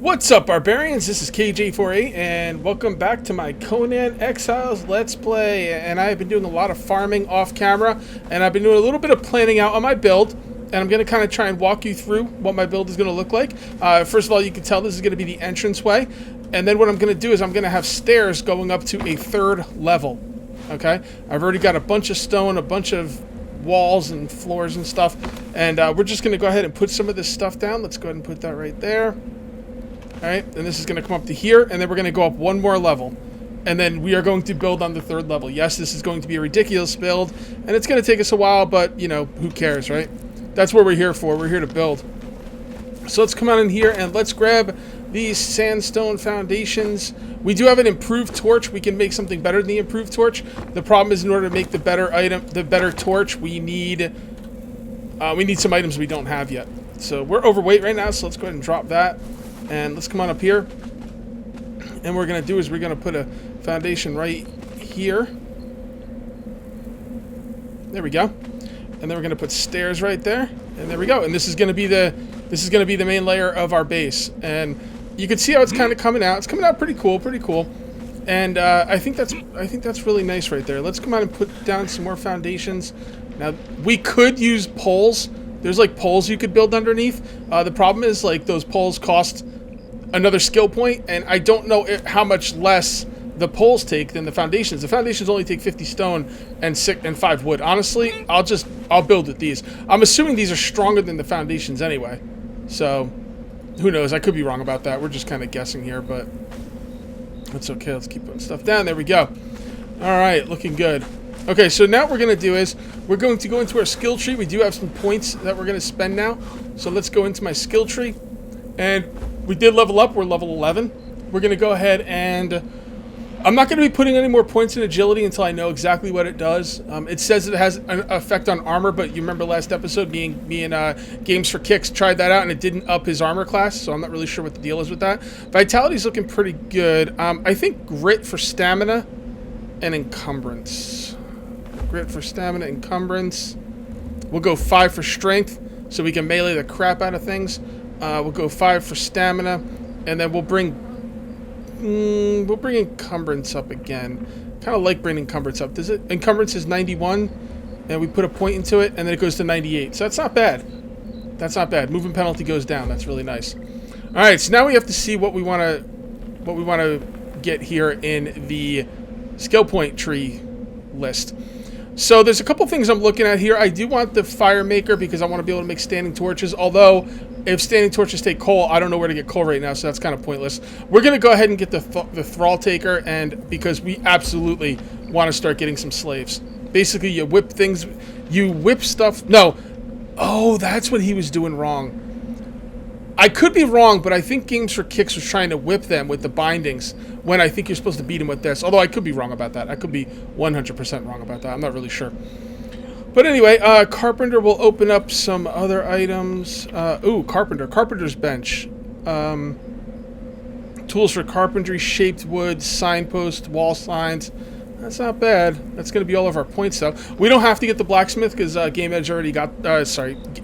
What's up, barbarians? This is KJ48, and welcome back to my Conan Exiles Let's Play. And I've been doing a lot of farming off camera, and I've been doing a little bit of planning out on my build. And I'm going to kind of try and walk you through what my build is going to look like. First of all, you can tell this is going to be the entranceway. And then what I'm going to do is I'm going to have stairs going up to a 3rd level. Okay? I've already got a bunch of stone, a bunch of walls and floors and stuff. And we're just going to go ahead and put some of this stuff down. Let's go ahead and put that right there. Alright, and this is going to come up to here, and then we're going to go up one more level. And then we are going to build on the 3rd level. Yes, this is going to be a ridiculous build, and it's going to take us a while, but, you know, who cares, right? That's what we're here for. We're here to build. So let's come on in here, and let's grab these sandstone foundations. We do have an improved torch. We can make something better than the improved torch. The problem is, in order to make the better torch, we need some items we don't have yet. So we're overweight right now, so let's go ahead and drop that. And let's come on up here, and what we're going to do is we're going to put a foundation right here. There we go. And then we're going to put stairs right there, and there we go. And this is going to be the main layer of our base. And you can see how it's kind of coming out. It's coming out pretty cool, And I think that's really nice right there. Let's come out and put down some more foundations. Now we could use poles. There's like poles you could build underneath. The problem is like those poles cost another skill point, and I don't know how much less the poles take than the foundations. The foundations only take 50 stone and 5 wood. Honestly, I'll build with these. I'm assuming these are stronger than the foundations anyway. So who knows? I could be wrong about that. We're just kind of guessing here, but that's okay. Let's keep putting stuff down. There we go. All right, looking good. Okay, so now what we're going to do is we're going to go into our skill tree. We do have some points that we're going to spend now. So let's go into my skill tree. And we did level up. We're level 11. We're going to go ahead and I'm not going to be putting any more points in agility until I know exactly what it does. It says it has an effect on armor, but you remember last episode, me and Games for Kicks tried that out, and it didn't up his armor class, so I'm not really sure what the deal is with that. Vitality's looking pretty good. I think grit for stamina and encumbrance. Grit for stamina, encumbrance. We'll go 5 for strength, so we can melee the crap out of things. We'll go 5 for stamina, and then we'll bring encumbrance up again. Kind of like bringing encumbrance up. Does it? Encumbrance is 91, and we put a point into it, and then it goes to 98. So that's not bad. That's not bad. Movement penalty goes down. That's really nice. All right, so now we have to see what we want to get here in the skill point tree list. So there's a couple things I'm looking at here. I do want the fire maker because I want to be able to make standing torches, although if standing torches take coal, I don't know where to get coal right now, so that's kind of pointless. We're going to go ahead and get the thrall taker, and because we absolutely want to start getting some slaves. Basically, you whip stuff. No. Oh, that's what he was doing wrong. I could be wrong, but I think Games for Kicks was trying to whip them with the bindings when I think you're supposed to beat them with this. Although I could be wrong about that. I could be 100% wrong about that. I'm not really sure. But anyway, Carpenter will open up some other items. Ooh, Carpenter. Carpenter's bench. Tools for carpentry, shaped wood, signpost, wall signs. That's not bad. That's going to be all of our points, though. We don't have to get the blacksmith because Game Edge already got...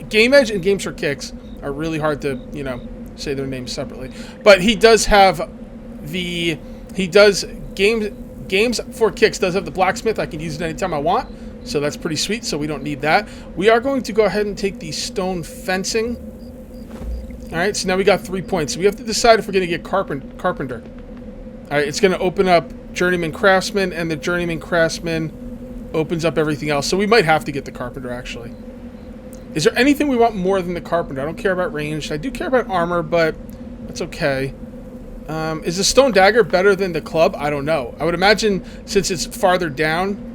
Game Edge and Games for Kicks are really hard to, you know, say their names separately. But he does have the... Games for Kicks does have the blacksmith. I can use it anytime I want. So that's pretty sweet, so we don't need that. We are going to go ahead and take the stone fencing. Alright, so now we got 3 points. So we have to decide if we're going to get carpenter. Alright, it's going to open up journeyman craftsman, and the journeyman craftsman opens up everything else. So we might have to get the carpenter, actually. Is there anything we want more than the carpenter? I don't care about ranged. I do care about armor, but that's okay. Is the stone dagger better than the club? I don't know. I would imagine, since it's farther down,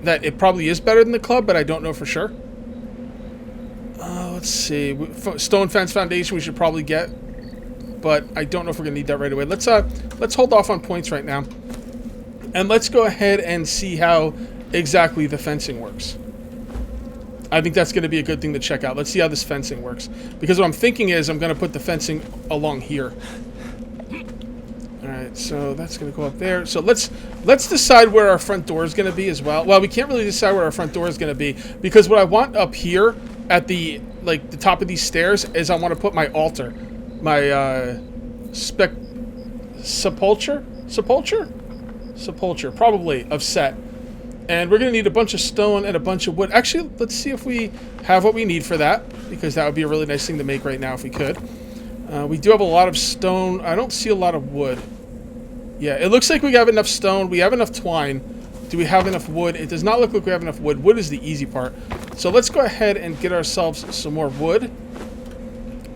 that it probably is better than the club, but I don't know for sure. Let's see. Stone fence foundation we should probably get, but I don't know if we're gonna need that right away. Let's hold off on points right now, and let's go ahead and see how exactly the fencing works. I think that's gonna be a good thing to check out. Let's see how this fencing works, because what I'm thinking is I'm gonna put the fencing along here. Alright, so that's going to go up there. So let's decide where our front door is going to be as well. Well, we can't really decide where our front door is going to be because what I want up here at the top of these stairs is I want to put my altar. My Sepulture, probably, of set. And we're going to need a bunch of stone and a bunch of wood. Actually, let's see if we have what we need for that, because that would be a really nice thing to make right now if we could. We do have a lot of stone. I don't see a lot of wood. Yeah, it looks like we have enough stone. We have enough twine. Do we have enough wood? It does not look like we have enough wood. Wood is the easy part. So let's go ahead and get ourselves some more wood.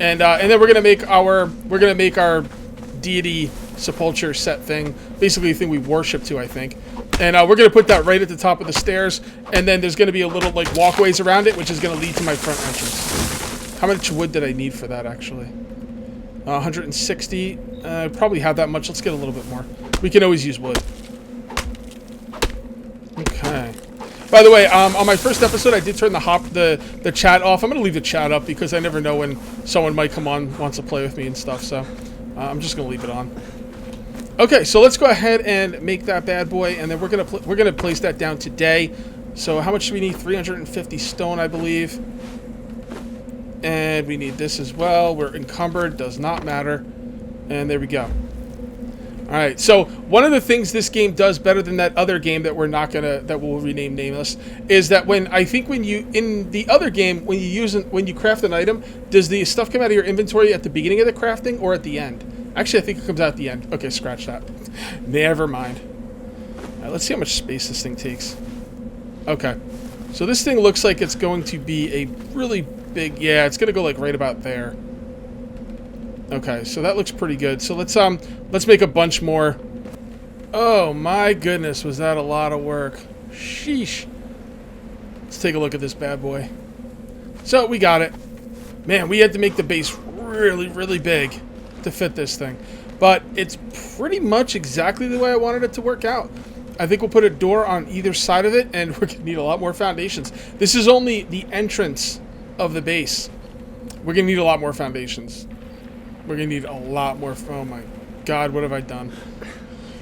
And then we're going to make our deity sepulture set thing, basically the thing we worship to, I think. And we're going to put that right at the top of the stairs, and then there's going to be a little like walkways around it, which is going to lead to my front entrance. How much wood did I need for that, actually? 160. Probably have that much. Let's get a little bit more. We can always use wood. Okay. By the way, on my first episode, I did turn the chat off. I'm going to leave the chat up because I never know when someone might come on, wants to play with me and stuff, so I'm just going to leave it on. Okay, so let's go ahead and make that bad boy, and then we're gonna place that down today. So how much do we need? 350 stone, I believe. And we need this as well. We're encumbered, does not matter. And there we go. All right. So one of the things this game does better than that other game that we'll rename nameless is that when you in the other game when you craft an item, does the stuff come out of your inventory at the beginning of the crafting or at the end? Actually, I think it comes out at the end. Okay, scratch that. Never mind. All right, let's see how much space this thing takes. Okay. So this thing looks like it's going to be a really big... Yeah, it's going to go like right about there. Okay, so that looks pretty good. So let's make a bunch more. Oh my goodness, was that a lot of work. Sheesh. Let's take a look at this bad boy. So we got it. Man, we had to make the base really, really big to fit this thing, but it's pretty much exactly the way I wanted it to work out. I think we'll put a door on either side of it, and we're gonna need a lot more foundations. This is only the entrance of the base. We're gonna need a lot more foundations. We're gonna need a lot more. Oh my god, what have I done?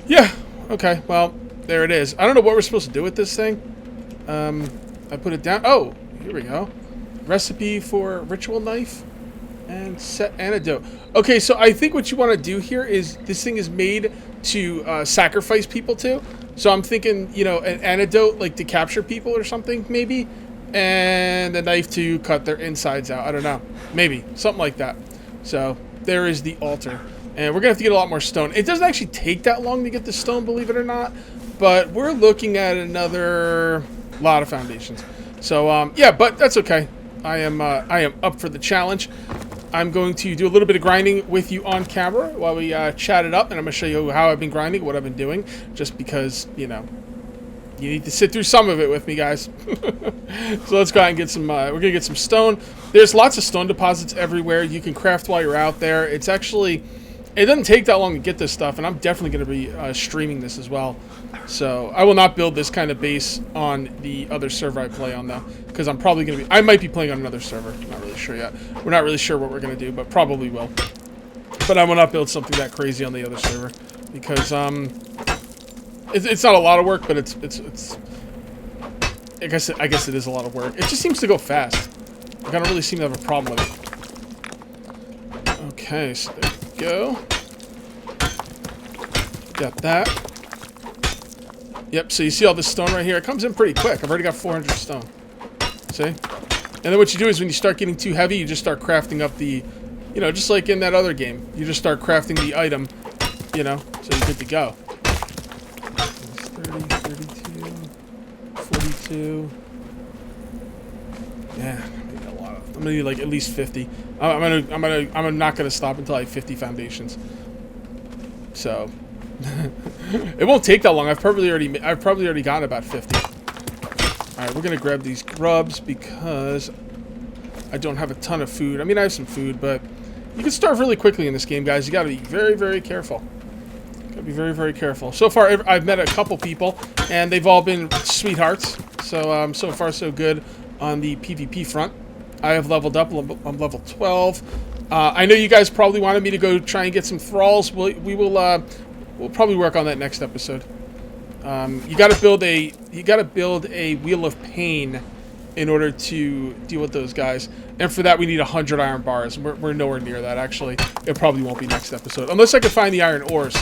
Yeah, okay, well, there it is. I don't know what we're supposed to do with this thing. I put it down. Oh, here we go. Recipe for ritual knife. And set antidote. Okay, so I think what you want to do here is this thing is made to sacrifice people to. So I'm thinking, you know, an antidote like to capture people or something, maybe. And a knife to cut their insides out. I don't know. Maybe. Something like that. So there is the altar. And we're going to have to get a lot more stone. It doesn't actually take that long to get the stone, believe it or not. But we're looking at another lot of foundations. So, yeah, but that's okay. I am up for the challenge. I'm going to do a little bit of grinding with you on camera while we chat it up, and I'm going to show you how I've been grinding, what I've been doing, just because, you know, you need to sit through some of it with me, guys. So let's go ahead and get some, we're going to get some stone. There's lots of stone deposits everywhere. You can craft while you're out there. It's actually, it doesn't take that long to get this stuff, and I'm definitely going to be streaming this as well. So I will not build this kind of base on the other server I play on, though, because I'm probably going to be, I might be playing on another server. I'm not really sure yet. We're not really sure what we're going to do, but probably will. But I will not build something that crazy on the other server, because it's not a lot of work, but it's I guess it is a lot of work. It just seems to go fast. Like, I don't really seem to have a problem with it. Okay, so there we go. Got that. Yep, so you see all this stone right here? It comes in pretty quick. I've already got 400 stone. See? And then what you do is when you start getting too heavy, you just start crafting up the, you know, just like in that other game. You just start crafting the item, you know, so you're good to go. 30, 32, 42. Yeah, I need a lot of, I'm gonna need like at least 50. I'm not gonna stop until I have 50 foundations. So it won't take that long. I've probably already gotten about 50. All right, we're gonna grab these grubs because I don't have a ton of food. I mean, I have some food, but you can starve really quickly in this game, guys. You gotta be very, very careful. Gotta be very, very careful. So far, I've met a couple people, and they've all been sweethearts. So, so far, so good on the PvP front. I have leveled up. I'm level 12. I know you guys probably wanted me to go try and get some thralls. We'll probably work on that next episode. You gotta build a Wheel of Pain in order to deal with those guys. And for that, we need 100 iron bars. We're nowhere near that, actually. It probably won't be next episode, unless I can find the iron ores.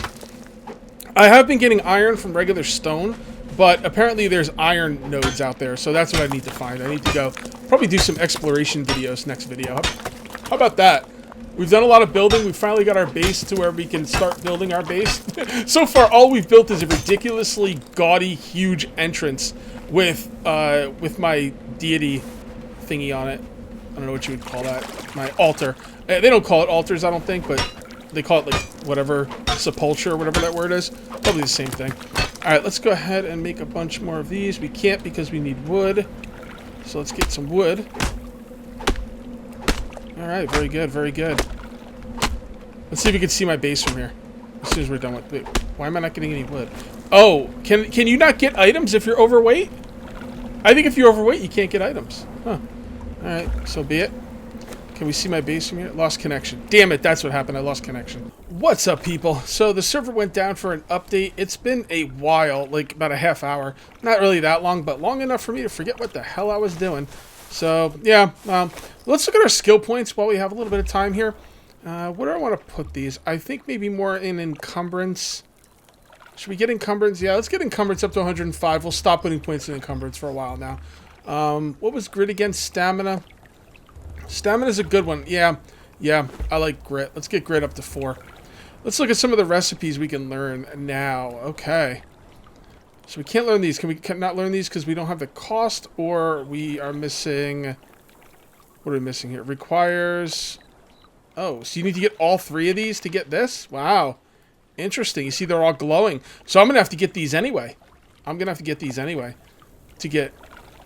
I have been getting iron from regular stone, but apparently there's iron nodes out there, so that's what I need to find. I need to go probably do some exploration videos next video. How about that? We've done a lot of building. We finally got our base to where we can start building our base. So far, all we've built is a ridiculously gaudy, huge entrance with my deity thingy on it. I don't know what you would call that. My altar. They don't call it altars, I don't think, but they call it, like, whatever, sepulture, whatever that word is. Probably the same thing. Alright, let's go ahead and make a bunch more of these. We can't because we need wood. So let's get some wood. Alright, very good, very good. Let's see if we can see my base from here. As soon as we're done with... Wait, why am I not getting any wood? Oh, can you not get items if you're overweight? I think if you're overweight, you can't get items. Huh. Alright, so be it. Can we see my base from here? Lost connection. Damn it, that's what happened. I lost connection. What's up, people? So the server went down for an update. It's been a while, like about a half hour. Not really that long, but long enough for me to forget what the hell I was doing. So, yeah, let's look at our skill points while we have a little bit of time here. Where do I want to put these? I think maybe more in encumbrance. Should we get encumbrance? Yeah, let's get encumbrance up to 105. We'll stop putting points in encumbrance for a while now. What was grit again? Stamina. Stamina's a good one. Yeah, I like grit. Let's get grit up to 4. Let's look at some of the recipes we can learn now. Okay. So we can't learn these. Can we not learn these because we don't have the cost, or we are missing... What are we missing here? Requires... Oh, so you need to get all 3 of these to get this? Wow. Interesting. You see, they're all glowing. So I'm going to have to get these anyway. To get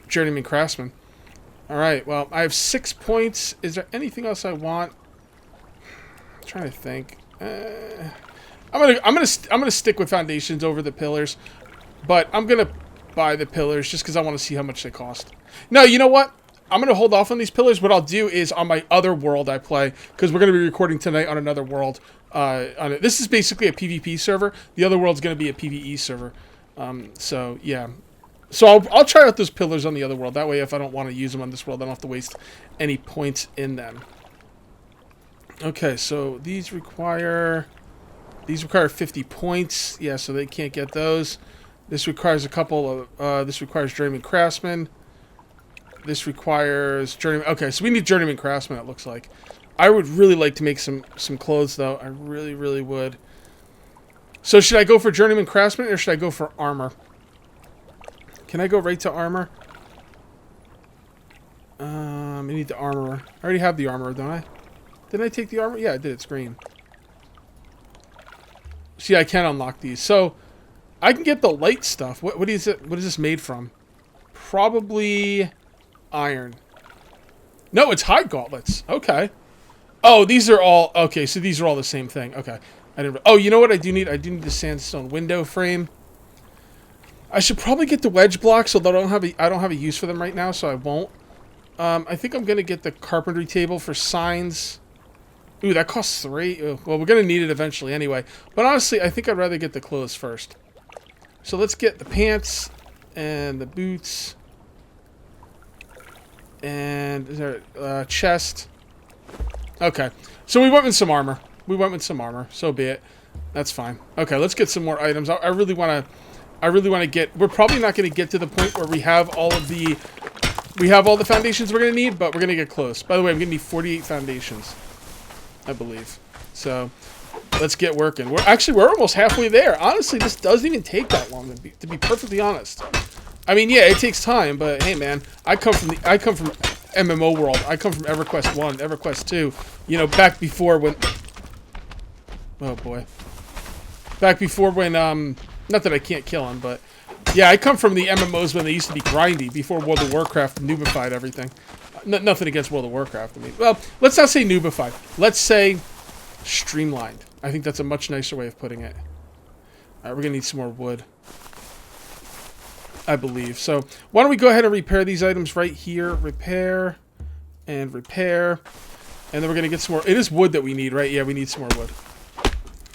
Journeyman Craftsman. Alright, well, I have 6 points. Is there anything else I want? I'm trying to think. I'm gonna stick with foundations over the pillars. But I'm going to buy the pillars just because I want to see how much they cost. No, you know what? I'm going to hold off on these pillars. What I'll do is on my other world I play, because we're going to be recording tonight on another world. This is basically a PvP server. The other world's going to be a PvE server. So, yeah. So I'll try out those pillars on the other world. That way, if I don't want to use them on this world, I don't have to waste any points in them. Okay, so these require 50 points. Yeah, so they can't get those. This requires a couple of... this requires Journeyman Craftsman. This requires Journeyman... Okay, so we need Journeyman Craftsman, it looks like. I would really like to make some clothes, though. I really, really would. So should I go for Journeyman Craftsman, or should I go for armor? Can I go right to armor? I need the armor. I already have the armor, don't I? Didn't I take the armor? Yeah, I did. It's green. See, I can unlock these. So... I can get the light stuff. What is it? What is this made from? Probably iron. No, it's hide gauntlets. Okay. Oh, these are all... Okay, so these are all the same thing. Okay. I didn't... Oh, you know what I do need? I do need the sandstone window frame. I should probably get the wedge blocks, although I don't have a use for them right now, so I won't. I think I'm going to get the carpentry table for signs. Ooh, that costs 3. Ooh, well, we're going to need it eventually anyway. But honestly, I think I'd rather get the clothes first. So let's get the pants and the boots. And is there a chest? Okay. So we went with some armor. So be it. That's fine. Okay, let's get some more items. I really want to get... We're probably not going to get to the point where we have all the foundations we're going to need, but we're going to get close. By the way, I'm going to need 48 foundations, I believe. So... Let's get working. We're almost halfway there. Honestly, this doesn't even take that long to be perfectly honest. I mean, yeah, it takes time, but hey, man, I come from MMO world. I come from EverQuest 1, EverQuest 2. You know, back before when... Oh boy. Back before when not that I can't kill him, but yeah, I come from the MMOs when they used to be grindy before World of Warcraft noobified everything. Nothing against World of Warcraft. I mean, well, let's not say noobified. Let's say streamlined. I think that's a much nicer way of putting it. Alright, we're going to need some more wood. I believe. So, why don't we go ahead and repair these items right here. Repair. And repair. And then we're going to get some more... It is wood that we need, right? Yeah, we need some more wood.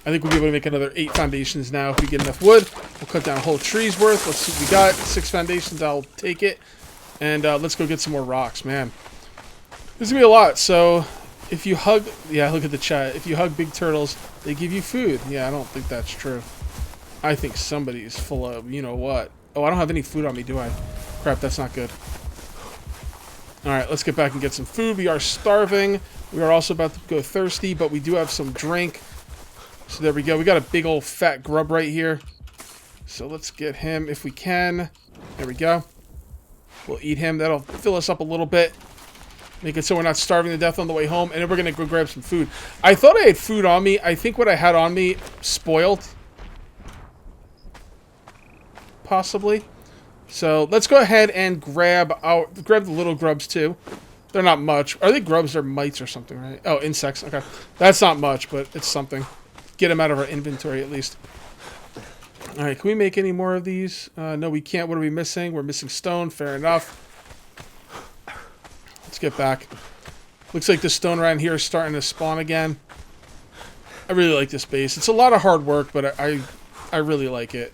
I think we'll be able to make another 8 foundations now if we get enough wood. We'll cut down a whole tree's worth. Let's see what we got. 6 foundations. I'll take it. And let's go get some more rocks, man. There's gonna be a lot. So if you hug, yeah, look at the chat. If you hug big turtles, they give you food. Yeah, I don't think that's true. I think somebody's full of, you know what? Oh, I don't have any food on me, do I? Crap, that's not good. All right, let's get back and get some food. We are starving. We are also about to go thirsty, but we do have some drink. So there we go. We got a big old fat grub right here. So let's get him if we can. There we go. We'll eat him. That'll fill us up a little bit. Make it so we're not starving to death on the way home. And then we're going to go grab some food. I thought I had food on me. I think what I had on me spoiled. Possibly. So let's go ahead and grab the little grubs too. They're not much. Are they grubs or mites or something, right? Oh, insects. Okay. That's not much, but it's something. Get them out of our inventory at least. All right, can we make any more of these? No, we can't. What are we missing? We're missing stone. Fair enough. Let's get back. Looks like the stone around here is starting to spawn again. I really like this base. It's a lot of hard work, but I really like it.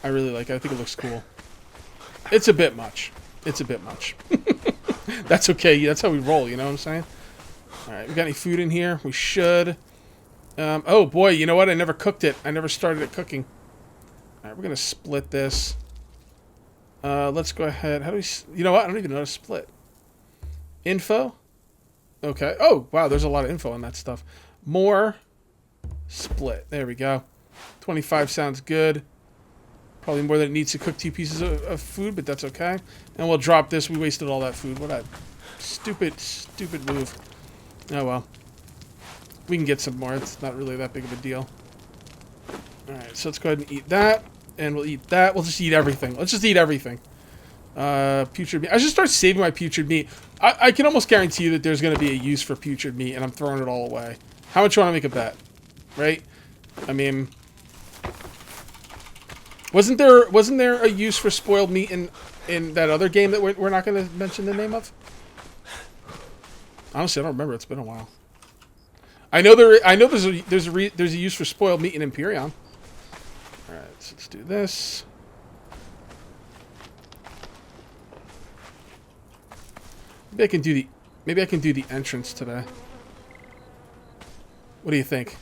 I really like it. I think it looks cool. It's a bit much. It's a bit much. That's okay. That's how we roll, you know what I'm saying? All right, we got any food in here? We should. Oh, boy, you know what? I never cooked it. I never started it cooking. All right, we're going to split this. Let's go ahead. How do we... You know what? I don't even know how to split. Info? Okay. Oh, wow, there's a lot of info on that stuff. More. Split. There we go. 25 sounds good. Probably more than it needs to cook 2 pieces of food, but that's okay. And we'll drop this. We wasted all that food. What a stupid, stupid move. Oh, well. We can get some more. It's not really that big of a deal. Alright, so let's go ahead and eat that. And we'll eat that. We'll just eat everything. Let's just eat everything. Putrid meat. I should start saving my putrid meat. I can almost guarantee you that there's going to be a use for putrid meat, and I'm throwing it all away. How much you want to make a bet? Right? I mean... Wasn't there a use for spoiled meat in that other game that we're not going to mention the name of? Honestly, I don't remember. It's been a while. I know there's a use for spoiled meat in Empyrean. All right, so let's do this. Maybe I can do the entrance today. What do you think?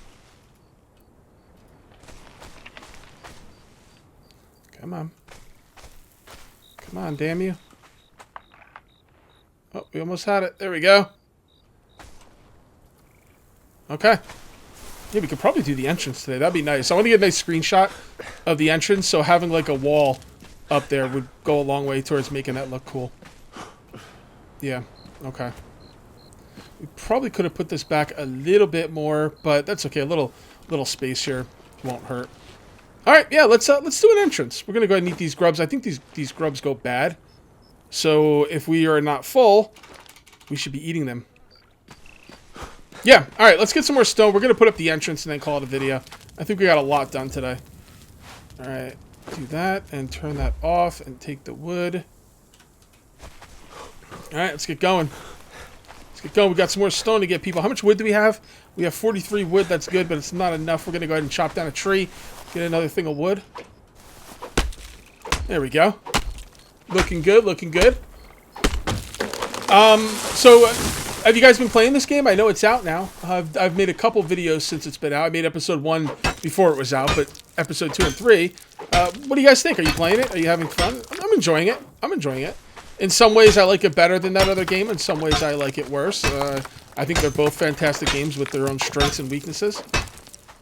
Come on. Come on, damn you. Oh, we almost had it. There we go. Okay. Yeah, we could probably do the entrance today. That'd be nice. I want to get a nice screenshot of the entrance, so having like a wall up there would go a long way towards making that look cool. Yeah, okay. We probably could have put this back a little bit more, but that's okay. A little space here won't hurt. All right, yeah, let's do an entrance. We're gonna go ahead and eat these grubs. I think these grubs go bad, so if we are not full, we should be eating them. Yeah, all right, let's get some more stone. We're gonna put up the entrance and then call it a video. I think we got a lot done today. All right, do that and turn that off and take the wood. All right, let's get going. Let's get going. We got some more stone to get people. How much wood do we have? We have 43 wood. That's good, but it's not enough. We're gonna go ahead and chop down a tree. Get another thing of wood. There we go. Looking good, looking good. So have you guys been playing this game? I know it's out now. I've made a couple videos since it's been out. I made episode 1 before it was out, but episode 2 and 3. What do you guys think? Are you playing it? Are you having fun? I'm enjoying it. I'm enjoying it. In some ways, I like it better than that other game. In some ways, I like it worse. I think they're both fantastic games with their own strengths and weaknesses.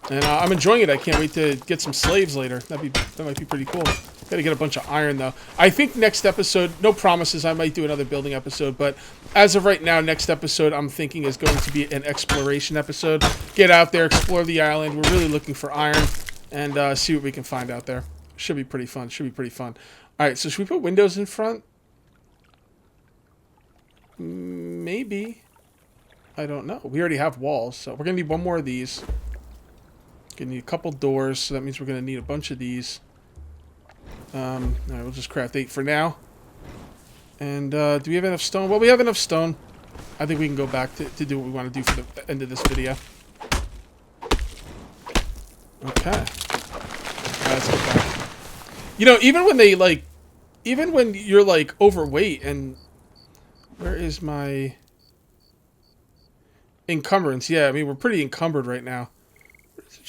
And I'm enjoying it. I can't wait to get some slaves later. That might be pretty cool. Gotta get a bunch of iron, though. I think next episode, no promises, I might do another building episode, but as of right now, next episode I'm thinking is going to be an exploration episode. Get out there, explore the island. We're really looking for iron, and see what we can find out there. Should be pretty fun. Should be pretty fun. Alright, so should we put windows in front? Maybe. I don't know. We already have walls, so we're going to need one more of these. Gonna need a couple doors, so that means we're going to need a bunch of these. Alright, we'll just craft 8 for now. And, do we have enough stone? Well, we have enough stone. I think we can go back to do what we want to do for the end of this video. Okay. Alright, let's go back. You know, even when they, like, even when you're like overweight and where is my encumbrance? Yeah, I mean we're pretty encumbered right now.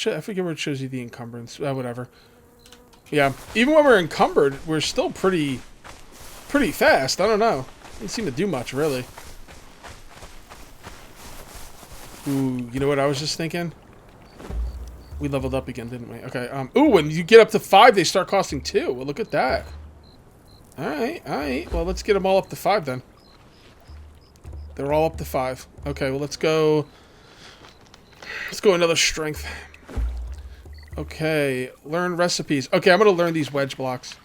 I forget where it shows you the encumbrance. Whatever. Yeah, even when we're encumbered, we're still pretty fast. I don't know. Didn't seem to do much really. Ooh, you know what I was just thinking? We leveled up again, didn't we? Okay. Ooh, when you get up to 5, they start costing 2. Well, look at that. All right. Well, let's get them all up to 5 then. They're all up to 5. Okay. Well, let's go. Let's go another strength. Okay. Learn recipes. Okay, I'm gonna learn these wedge blocks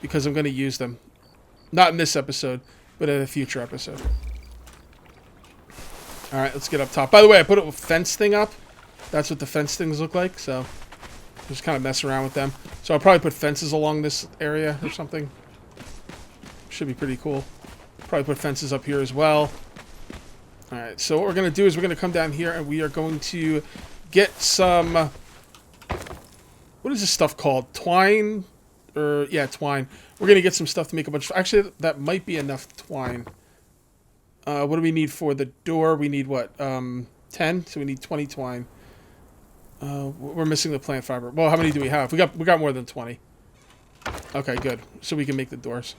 because I'm gonna use them. Not in this episode, but in a future episode. All right. Let's get up top. By the way, I put a fence thing up. That's what the fence things look like, so just kind of mess around with them. So I'll probably put fences along this area or something. Should be pretty cool. Probably put fences up here as well. Alright, so what we're going to do is we're going to come down here and we are going to get some... what is this stuff called? Twine? Yeah, twine. We're going to get some stuff to make a bunch of... Actually, that might be enough twine. What do we need for the door? We need what? 10? So we need 20 twine. We're missing the plant fiber. Well, how many do we have? We got more than 20. Okay, good. So we can make the doors.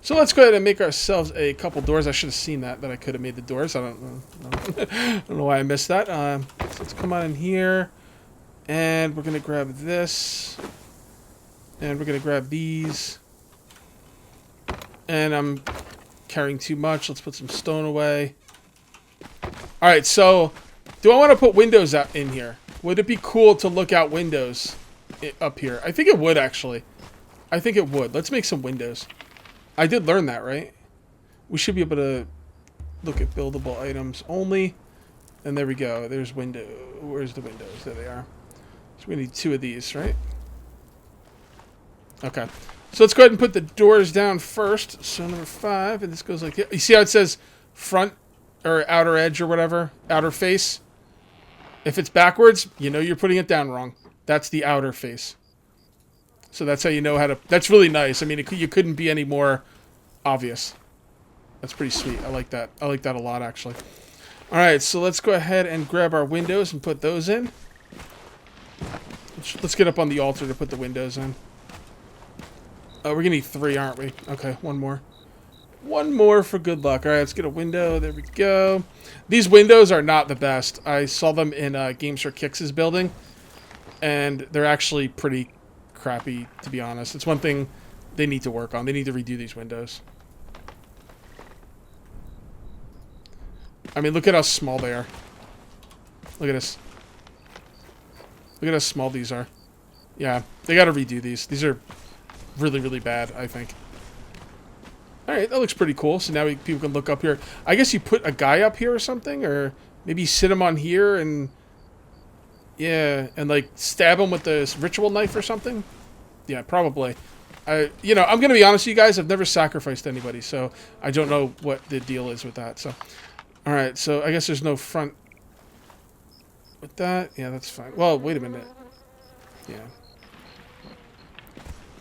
So let's go ahead and make ourselves a couple doors. I should have seen that I could have made the doors. I don't know. I don't know why I missed that. So let's come on in here. And we're going to grab this. And we're going to grab these. And I'm carrying too much. Let's put some stone away. Alright, so do I want to put windows out in here? Would it be cool to look out windows up here? I think it would, actually. I think it would. Let's make some windows. I did learn that, right? We should be able to look at buildable items only. And there we go. There's window. Where's the windows? There they are. So we need 2 of these, right? Okay. So let's go ahead and put the doors down first. So number 5, and this goes like this. You see how it says front or outer edge or whatever? Outer face? If it's backwards, you know you're putting it down wrong. That's the outer face. So that's how you know how to... That's really nice. I mean, you couldn't be any more obvious. That's pretty sweet. I like that. I like that a lot, actually. All right, so let's go ahead and grab our windows and put those in. Let's get up on the altar to put the windows in. We're going to need 3, aren't we? Okay, 1 more. 1 more for good luck. All right, let's get a window. There we go. These windows are not the best. I saw them in Games for Kicks' building, and they're actually pretty crappy, to be honest. It's one thing they need to work on. They need to redo these windows. I mean, look at how small they are. Look at this. Look at how small these are. Yeah, they got to redo these. These are really, really bad, I think. Alright, that looks pretty cool. So now people can look up here. I guess you put a guy up here or something, or maybe you sit him on here and... Yeah, and like stab him with this ritual knife or something? Yeah, probably. You know, I'm going to be honest with you guys, I've never sacrificed anybody, so I don't know what the deal is with that. So, alright, so I guess there's no front with that. Yeah, that's fine. Well, wait a minute. Yeah.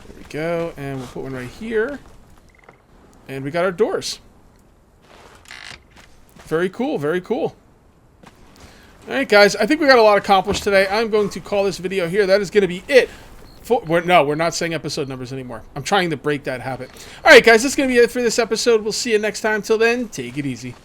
There we go, and we'll put one right here. And we got our doors. Very cool, very cool. Alright guys, I think we got a lot accomplished today. I'm going to call this video here. That is going to be it. No, we're not saying episode numbers anymore. I'm trying to break that habit. Alright guys, that's going to be it for this episode. We'll see you next time. Till then, take it easy.